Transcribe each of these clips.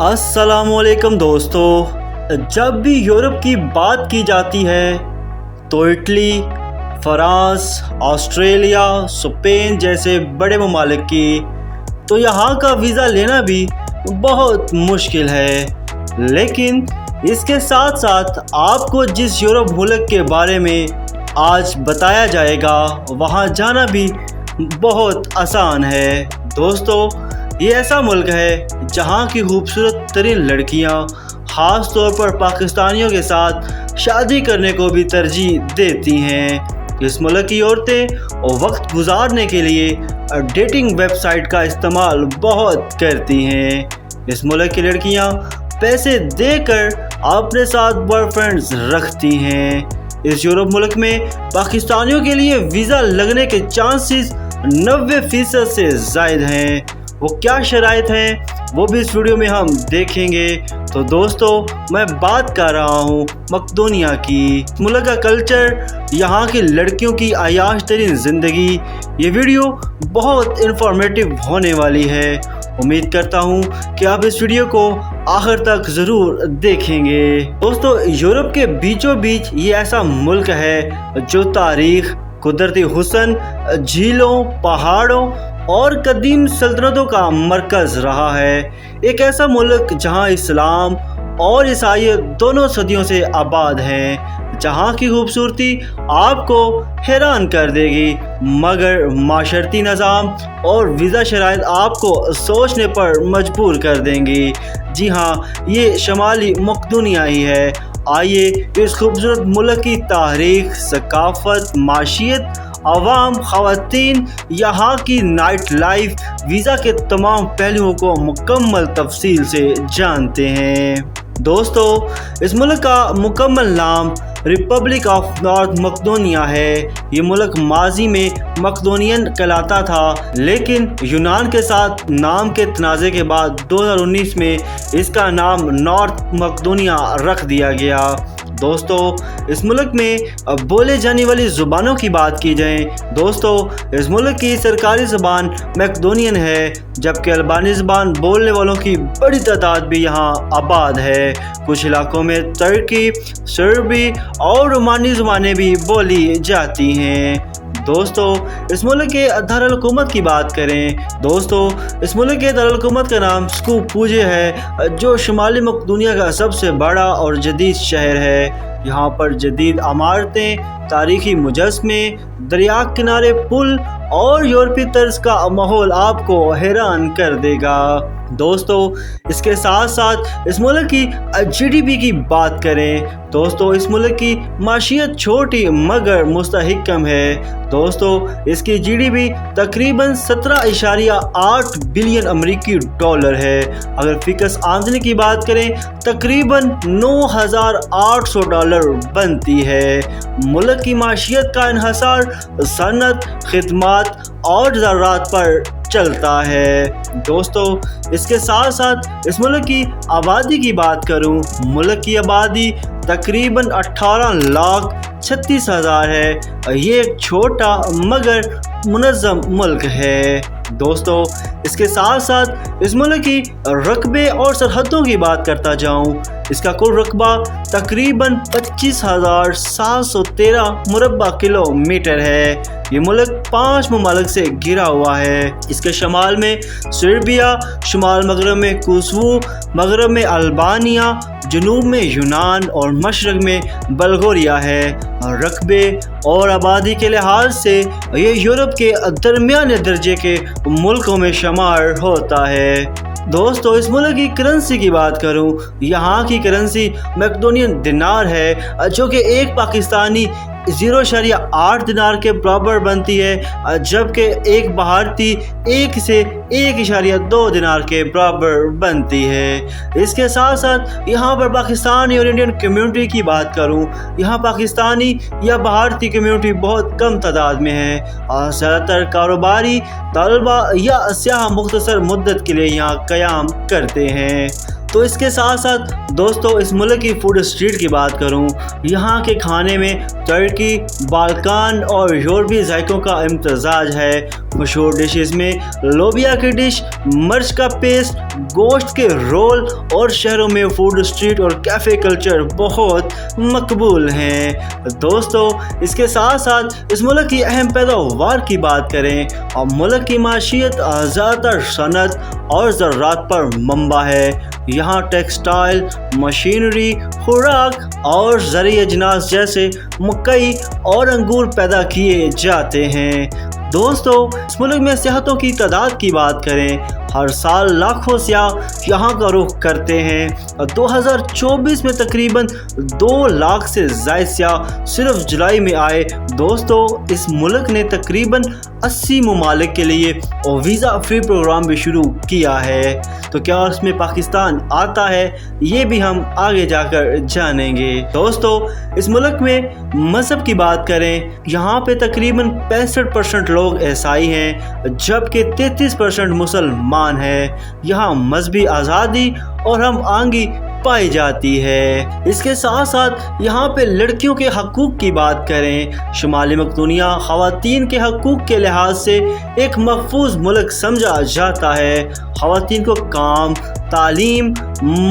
अस्सलाम वालेकुम दोस्तों। जब भी यूरोप की बात की जाती है तो इटली, फ्रांस, ऑस्ट्रेलिया, स्पेन जैसे बड़े ममालिक की तो यहाँ का वीज़ा लेना भी बहुत मुश्किल है। लेकिन इसके साथ साथ आपको जिस यूरोप मुल्क के बारे में आज बताया जाएगा वहाँ जाना भी बहुत आसान है। दोस्तों, ये ऐसा मुल्क है जहाँ की खूबसूरत तरीन लड़कियाँ ख़ास तौर पर पाकिस्तानियों के साथ शादी करने को भी तरजीह देती हैं। इस मुल्क की औरतें वक्त गुजारने के लिए डेटिंग वेबसाइट का इस्तेमाल बहुत करती हैं। इस मुल्क की लड़कियाँ पैसे देकर अपने साथ बॉयफ्रेंड्स रखती हैं। इस यूरोप मुल्क में पाकिस्तानियों के लिए वीज़ा लगने के चांसेस 90% से ज़ायद हैं। वो क्या शराइत हैं वो भी इस वीडियो में हम देखेंगे। तो दोस्तों, मैं बात कर रहा हूँ मकदोनिया की। मुल्क का कल्चर, यहाँ की लड़कियों की आयाश तरीन ज़िंदगी, ये वीडियो बहुत इंफॉर्मेटिव होने वाली है। उम्मीद करता हूँ कि आप इस वीडियो को आखिर तक ज़रूर देखेंगे। दोस्तों, यूरोप के बीचों बीच ये ऐसा मुल्क है जो तारीख़, कुदरती हुस्न, झीलों, पहाड़ों और कदीम सल्तनतों का मरकज़ रहा है। एक ऐसा मुल्क जहां इस्लाम और ईसाईयत दोनों सदियों से आबाद हैं, जहां की खूबसूरती आपको हैरान कर देगी, मगर माशरती निज़ाम और वीज़ा शराइत आपको सोचने पर मजबूर कर देंगी। जी हाँ, ये शमाली मकदोनिया ही है। आइए इस खूबसूरत मुल्क की तारीख़, सकाफ़त, माशियत, अवाम, ख़वातीन, यहाँ की नाइट लाइफ, वीज़ा के तमाम पहलुओं को मुकम्मल तफसील से जानते हैं। दोस्तों, इस मुल्क का मुकम्मल नाम रिपब्लिक ऑफ नॉर्थ मकदोनिया है। ये मुल्क माजी में मकदोनियन कहलाता था, लेकिन यूनान के साथ नाम के तनाज़े के बाद 2019 में इसका नाम नॉर्थ मकदोनिया रख दिया गया। दोस्तों, इस मुल्क में बोले जाने वाली ज़ुबानों की बात की जाए, दोस्तों इस मुल्क की सरकारी ज़बान मैकडोनियन है, जबकि अल्बानी ज़बान बोलने वालों की बड़ी तादाद भी यहाँ आबाद है। कुछ इलाकों में तुर्की, सर्बी और रोमानी ज़ुबानें भी बोली जाती हैं। दोस्तों, इस मुल्क के दारुल-हुकूमत की बात करें, दोस्तों इस मुल्क के दारुल-हुकूमत का नाम स्कूपुजे है, जो शुमाली मकदोनिया का सबसे बड़ा और जदीद शहर है। यहाँ पर जदीद इमारतें, तारीखी मुजस्मे, दरिया किनारे पुल और यूरोपी तर्ज का माहौल आपको हैरान कर देगा। दोस्तों, इसके साथ साथ इस मुल्क की GDP की बात करें, दोस्तों इस मुल्क की माशियत छोटी मगर मुस्तहकम है। दोस्तों, इसकी GDP तकरीबन 17.8 बिलियन अमेरिकी डॉलर है। अगर फिक्स आमदनी की बात करें, तकरीबन 9,800 डॉलर बनती है। मुल्क की माशियत का इन्हसार सनत, खिदमत और ज़राअत पर चलता है। दोस्तों, इसके साथ साथ इस मुल्क की आबादी की बात करूं, मुल्क की आबादी तकरीबन 18,36,000 है। ये एक छोटा मगर मुनज़्ज़म मुल्क है। दोस्तों, इसके साथ साथ इस मुल्क की रकबे और सरहदों की बात करता जाऊं, इसका कुल रकबा तकरीबन 25,713 मुरब्बा किलोमीटर है। ये मुल्क 5 ममालिक से घिरा हुआ है। इसके शमाल में सर्बिया, शुमाल मगरब में कोसोवो, मगरब में अल्बानिया, जनूब में यूनान और मशरक में बल्गोरिया है। रकबे और आबादी के लिहाज से ये यूरोप के दरमियाने दर्जे के मुल्कों में शुमार होता है। दोस्तों, इस मुल्क की करेंसी की बात करूं, यहाँ की करेंसी मैकडोनियन दिनार है, जो कि एक पाकिस्तानी 0.8 दिनार के बराबर बनती है, जबकि एक भारतीय 1 से 1.2 दिनार के बराबर बनती है। इसके साथ साथ यहाँ पर पाकिस्तानी और इंडियन कम्युनिटी की बात करूँ, यहाँ पाकिस्तानी या भारतीय कम्युनिटी बहुत कम तादाद में है। ज़्यादातर कारोबारी, तलबा या सियाह मुख्तसर मुद्दत के लिए यहाँ क़याम करते हैं। तो इसके साथ साथ दोस्तों इस मुल्क की फूड स्ट्रीट की बात करूं, यहाँ के खाने में तुर्की, बाल्कान और यूरोपीय जायकों का इम्तजाज है। मशहूर डिशेस में लोबिया की डिश, मिर्च का पेस्ट, गोश्त के रोल और शहरों में फूड स्ट्रीट और कैफ़े कल्चर बहुत मकबूल हैं। दोस्तों इसके साथ साथ इस मुल्क की अहम पैदावार की बात करें और मुल्क की माशियत ज़्यादातर सनत और ज़राअत पर मंबा है। यहाँ टेक्सटाइल, मशीनरी, खुराक और ज़रूरी अजनास जैसे मकई और अंगूर पैदा किए जाते हैं। दोस्तों इस मुल्क में सियाहतों की तादाद की बात करें, हर साल लाखों सियाह यहाँ का रुख करते हैं। 2024 में तकरीबन 2 लाख से ज़ायद सियाह सिर्फ जुलाई में आए। दोस्तों इस मुल्क ने तकरीबन 80 ममालिक के लिए वीज़ा फ्री प्रोग्राम भी शुरू किया है। तो क्या उसमें पाकिस्तान आता है, ये भी हम आगे जाकर जानेंगे। दोस्तों इस मुल्क में मज़हब की बात करें, यहाँ पे तकरीबन 65% लोग ईसाई हैं जबकि 33% मुसलमान हैं। यहाँ मजहबी आज़ादी और हम आंगी पाई जाती है। इसके साथ साथ यहाँ पे लड़कियों के हकूक़ की बात करें, शुमाली मकदूनिया ख़वातीन के हकूक़ के लिहाज से एक महफूज मुल्क समझा जाता है। ख़वातीन को काम, तालीम,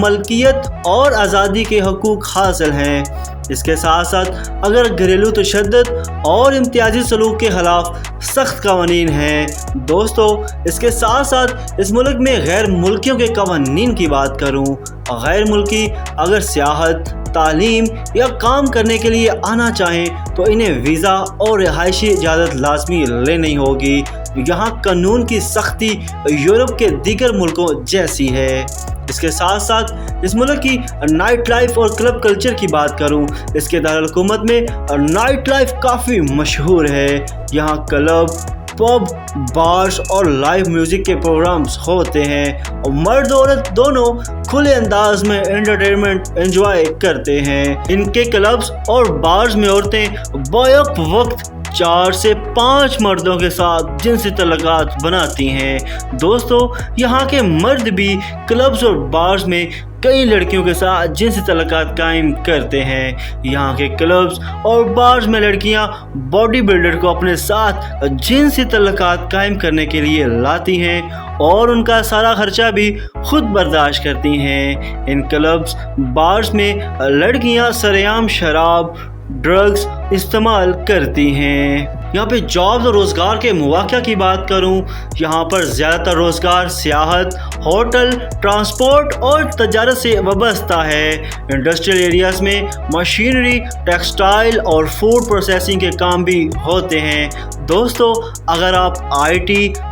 मलकियत और आज़ादी के हकूक़ हासिल हैं। इसके साथ साथ अगर घरेलू तशद्दुद और इम्तियाजी सलूक के ख़िलाफ़ सख्त कवानीन हैं। दोस्तों इसके साथ साथ इस मुल्क में गैर मुल्कियों के कवानीन की बात करूं, गैर मुल्की अगर सियाहत, तालीम या काम करने के लिए आना चाहें तो इन्हें वीज़ा और रिहायशी इजाज़त लाजमी लेनी होगी। यहाँ कानून की सख्ती यूरोप के दीगर मुल्कों जैसी है। इसके साथ साथ इस मुल्क की नाइट लाइफ और क्लब कल्चर की बात करूं, इसके दारुल-हुकूमत में नाइट लाइफ काफ़ी मशहूर है। यहाँ क्लब, पब, बार्स और लाइव म्यूज़िक के प्रोग्राम्स होते हैं और मर्द औरत दोनों खुले अंदाज में एंटरटेनमेंट एंजॉय करते हैं। इनके क्लब्स और बार्स में औरतें बैक वक्त 4 से 5 मर्दों के साथ जिनसी तल्लुकात बनाती हैं। दोस्तों यहाँ के मर्द भी क्लब्स और बार्स में कई लड़कियों के साथ जिनसी तल्लुकात कायम करते हैं। यहाँ के क्लब्स और बार्स में लड़कियाँ बॉडी बिल्डर को अपने साथ जिनसी तल्लुकात कायम करने के लिए लाती हैं और उनका सारा खर्चा भी खुद बर्दाश्त करती हैं। इन क्लब्स बार्स में लड़कियाँ सरेआम शराब, ड्रग्स इस्तेमाल करती हैं। यहाँ पे जॉब्स और रोज़गार के मौक़े की बात करूँ, यहाँ पर ज़्यादातर रोज़गार सियाहत, होटल, ट्रांसपोर्ट और तजारत से वाबस्ता है। इंडस्ट्रियल एरियाज़ में मशीनरी, टेक्सटाइल और फूड प्रोसेसिंग के काम भी होते हैं। दोस्तों अगर आप IT,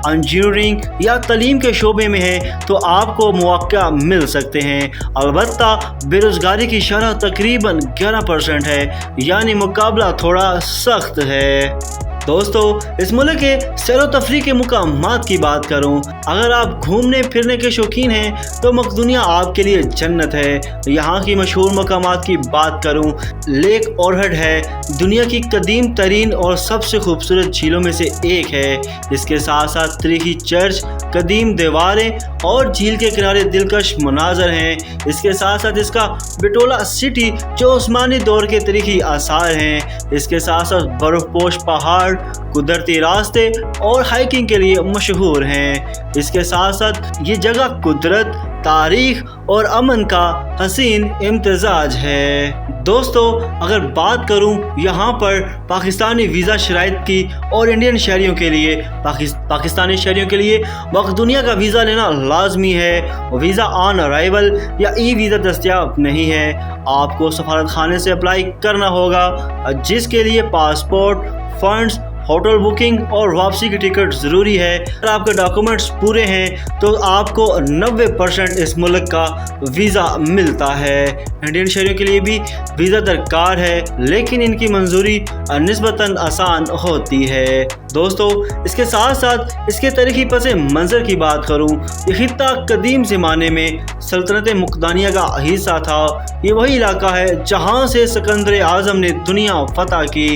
इंजीनियरिंग या तालीम के शोबे में हैं तो आपको मौक़ा मिल सकते हैं। अलबत्ता बेरोज़गारी की शरह तकरीबन 11% है, यानी मुकाबला थोड़ा सख्त है। दोस्तों इस मुल्क के सैर व तफरीह के मुकामात की बात करूं, अगर आप घूमने फिरने के शौकीन हैं तो मकदूनिया आपके लिए जन्नत है। यहाँ की मशहूर मकामात की बात करूं, लेक ओरहेड है, दुनिया की कदीम तरीन और सबसे खूबसूरत झीलों में से एक है। इसके साथ साथ तारीखी चर्च, कदीम दीवारें और झील के किनारे दिलकश मनाजर हैं। इसके साथ साथ इसका बिटोला सिटी जो उस्मानी दौर के तारीखी आसार हैं। इसके साथ साथ बर्फपोश पहाड़, कुदरती रास्ते और हाइकिंग के लिए मशहूर हैं। इसके साथ साथ ये जगह कुदरत, तारीख और अमन का हसीन इम्तजाज है। दोस्तों अगर बात करूं यहाँ पर पाकिस्तानी वीज़ा शराइत की और इंडियन शहरियों के लिए, पाकिस्तानी शहरियों के लिए मकदूनिया का वीज़ा लेना लाजमी है। वीज़ा ऑन अराइवल या ई वीज़ा दस्तयाब नहीं है। आपको सफारत खाने से अप्लाई करना होगा, जिसके लिए पासपोर्ट, फंड्स, होटल बुकिंग और वापसी की टिकट ज़रूरी है। अगर आपके डॉक्यूमेंट्स पूरे हैं तो आपको 90% इस मुल्क का वीज़ा मिलता है। इंडियन शहरियों के लिए भी वीज़ा दरकार है, लेकिन इनकी मंजूरी निस्बतन आसान होती है। दोस्तों इसके साथ साथ इसके तारीखी पस मंज़र की बात करूँ, ये खित्ता कदीम ज़माने में सल्तनत मुक़दानिया का हिस्सा था। ये वही इलाका है जहाँ से सिकंदर आज़म ने दुनिया फतह की।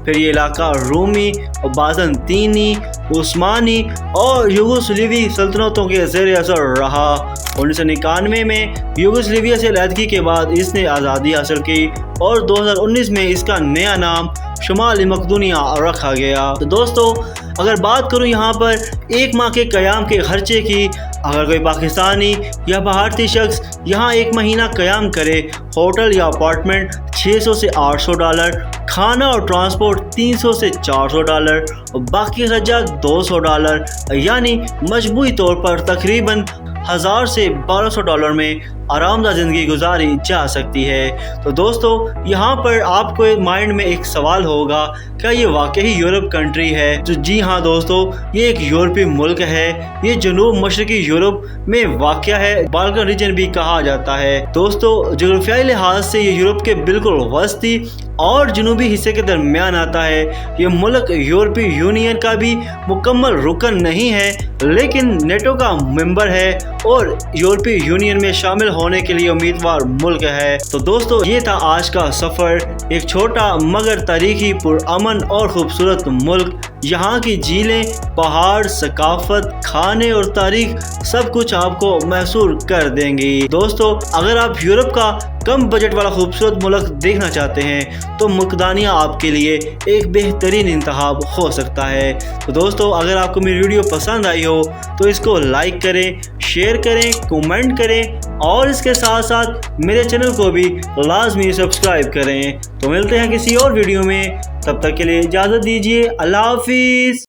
फिर ये इलाका रूमी और बाज़ंतीनी, उस्मानी और यूगोस्लावी सल्तनतों के ज़ेर असर रहा। 1991 में यूगोस्लाविया से अलहदगी के बाद इसने आज़ादी हासिल की और 2019 में इसका नया नाम शुमाली मकदूनिया रखा गया। तो दोस्तों, अगर बात करूं यहाँ पर एक माह के क़याम के खर्चे की, अगर कोई पाकिस्तानी या भारतीय शख्स यहाँ एक महीना क़याम करे, होटल या अपार्टमेंट $600 से $800, खाना और ट्रांसपोर्ट $300 से $400 और बाकी खर्चा $200, यानी मजमूई तौर पर तकरीबन $1000 से $1200 में आरामदायक ज़िंदगी गुजारी जा सकती है। तो दोस्तों, यहाँ पर आपको माइंड में एक सवाल होगा, क्या ये वाकई यूरोप कंट्री है? तो जी हाँ दोस्तों, ये एक यूरोपीय मुल्क है। ये जनूब मशरकी यूरोप में वाक़या है, बाल्कन रीजन भी कहा जाता है। दोस्तों, जोग्राफियाई लिहाज से ये यूरोप के बिल्कुल वस्ती और जनूबी हिस्से के दरमियान आता है। ये मुल्क यूरोपीय यूनियन का भी मुकम्मल रुकन नहीं है, लेकिन नेटो का मेंबर है और यूरोपीय यूनियन में शामिल होने के लिए उम्मीदवार मुल्क है। तो दोस्तों, ये था आज का सफ़र, एक छोटा मगर तारीखी, पुरअमन और खूबसूरत मुल्क। यहाँ की झीलें, पहाड़, सकाफत, खाने और तारीख सब कुछ आपको महसूस कर देंगी। दोस्तों, अगर आप यूरोप का कम बजट वाला खूबसूरत मुल्क देखना चाहते हैं तो मुकदानिया आपके लिए एक बेहतरीन इंतखाब हो सकता है। तो दोस्तों, अगर आपको मेरी वीडियो पसंद आई हो तो इसको लाइक करें, शेयर करें, कमेंट करें और इसके साथ साथ मेरे चैनल को भी लाजमी सब्सक्राइब करें। तो मिलते हैं किसी और वीडियो में, तब तक के लिए इजाज़त दीजिए। अल्लाह हाफिज़।